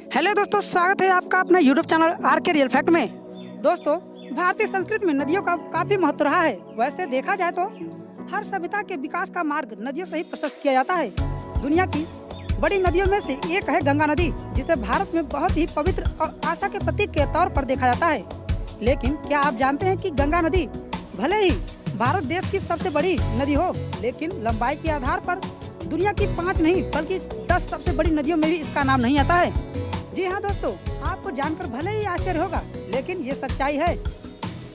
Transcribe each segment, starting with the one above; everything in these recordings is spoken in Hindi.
हेलो दोस्तों, स्वागत है आपका अपना यूट्यूब चैनल आर के रियल फैक्ट में। दोस्तों, भारतीय संस्कृति में नदियों का काफी महत्व रहा है। वैसे देखा जाए तो हर सभ्यता के विकास का मार्ग नदियों से ही प्रशस्त किया जाता है। दुनिया की बड़ी नदियों में से एक है गंगा नदी, जिसे भारत में बहुत ही पवित्र और आस्था के प्रतीक के तौर पर देखा जाता है। लेकिन क्या आप जानते हैं कि गंगा नदी भले ही भारत देश की सबसे बड़ी नदी हो, लेकिन लंबाई के आधार पर दुनिया की 5 नहीं बल्कि 10 सबसे बड़ी नदियों में भी इसका नाम नहीं आता है। जी हाँ दोस्तों, आपको जानकर भले ही आश्चर्य होगा, लेकिन ये सच्चाई है।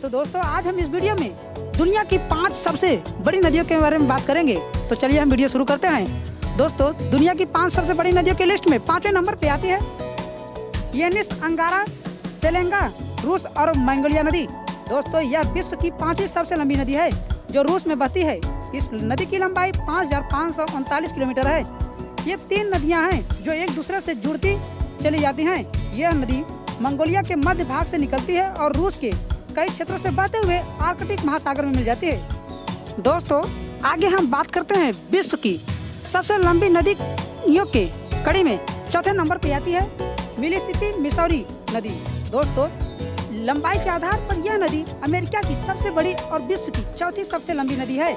तो दोस्तों, आज हम इस वीडियो में दुनिया की 5 सबसे बड़ी नदियों के बारे में बात करेंगे। तो चलिए हम वीडियो शुरू करते हैं। दोस्तों, दुनिया की 5 सबसे बड़ी नदियों के लिस्ट में 5वें नंबर पे आती है येनिस, अंगारा, सेलेंगा, रूस और मंगोलिया नदी। दोस्तों, यह विश्व की 5वीं सबसे लंबी नदी है, जो रूस में बहती है। इस नदी की लंबाई 5539 किलोमीटर है। ये 3 नदियां हैं जो एक दूसरे से जुड़ती चली जाती हैं। यह नदी मंगोलिया के मध्य भाग से निकलती है और रूस के कई क्षेत्रों से बहते हुए आर्कटिक महासागर में मिल जाती है। दोस्तों, आगे हम बात करते हैं विश्व की सबसे लंबी नदियों के कड़ी में 4थे नंबर पे आती है मिसिसिपी मिसौरी नदी। दोस्तों, लंबाई के आधार पर यह नदी अमेरिका की सबसे बड़ी और विश्व की 4थी सबसे लंबी नदी है।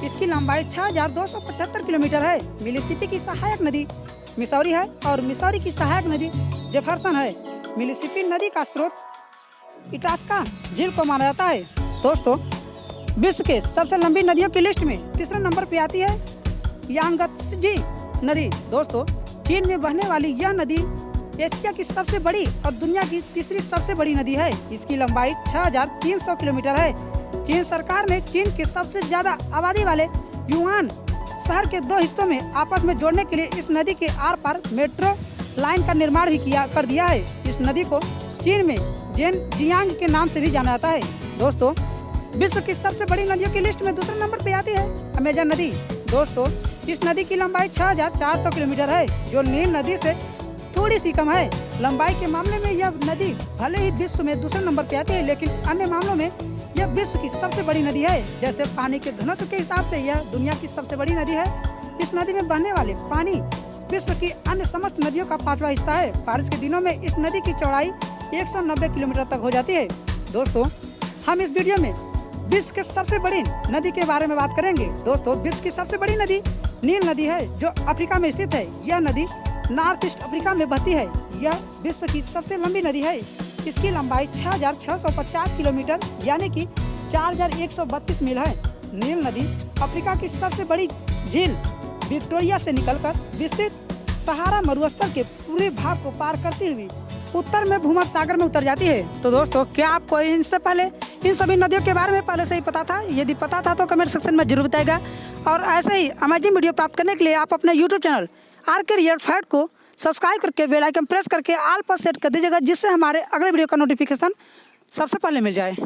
इसकी लंबाई 6275 किलोमीटर है। मिसिसिपी की सहायक नदी मिसौरी है और मिसौरी की सहायक नदी जेफरसन है। मिसिसिपी नदी का स्रोत इटास्का झील को माना जाता है। दोस्तों, विश्व के सबसे लंबी नदियों की लिस्ट में 3रे नंबर पे आती है यांगत्जे नदी। दोस्तों, चीन में बहने वाली यह नदी एशिया की सबसे बड़ी और दुनिया की 3री सबसे बड़ी नदी है। इसकी लंबाई 6300 किलोमीटर है। चीन सरकार ने चीन के सबसे ज्यादा आबादी वाले युहान शहर के 2 हिस्सों में आपस में जोड़ने के लिए इस नदी के आर पार मेट्रो लाइन का निर्माण भी कर दिया है। इस नदी को चीन में जियांग के नाम से भी जाना जाता है। दोस्तों, विश्व की सबसे बड़ी नदियों की लिस्ट में 2रे नंबर पे आती है अमेजन नदी। दोस्तों, इस नदी की लंबाई 6400 किलोमीटर है, जो नील नदी से थोड़ी सी कम है। लंबाई के मामले में यह नदी भले ही विश्व में 2रे नंबर पे आती है, लेकिन अन्य मामलों में यह विश्व की सबसे बड़ी नदी है। जैसे पानी के घनत्व के हिसाब से यह दुनिया की सबसे बड़ी नदी है। इस नदी में बहने वाले पानी विश्व की अन्य समस्त नदियों का 5वां हिस्सा है। बारिश के दिनों में इस नदी की चौड़ाई 190 किलोमीटर तक हो जाती है। दोस्तों, हम इस वीडियो में विश्व के सबसे बड़ी नदी के बारे में बात करेंगे। दोस्तों, विश्व की सबसे बड़ी नदी नील नदी है, जो अफ्रीका में स्थित है। यह नदी नॉर्थ ईस्ट अफ्रीका में बहती है। यह विश्व की सबसे लंबी नदी है। इसकी लंबाई 6650 किलोमीटर यानी कि 4132 मील है। नील नदी अफ्रीका की सबसे बड़ी झील विक्टोरिया से निकलकर विस्तृत सहारा मरुस्थल के पूरे भाग को पार करती हुई उत्तर में भूमध्य सागर में उतर जाती है। तो दोस्तों, क्या आपको इनसे पहले इन सभी नदियों के बारे में पहले से ही पता था? यदि पता था तो कमेंट सेक्शन में जरूर बताएगा। और ऐसे ही अमेजिंग वीडियो प्राप्त करने के लिए आप अपने यूट्यूब चैनल आर के रियल फैक्ट को सब्सक्राइब करके बेल आइकन प्रेस करके ऑल पर सेट कर दीजिएगा, जिससे हमारे अगले वीडियो का नोटिफिकेशन सबसे पहले मिल जाए।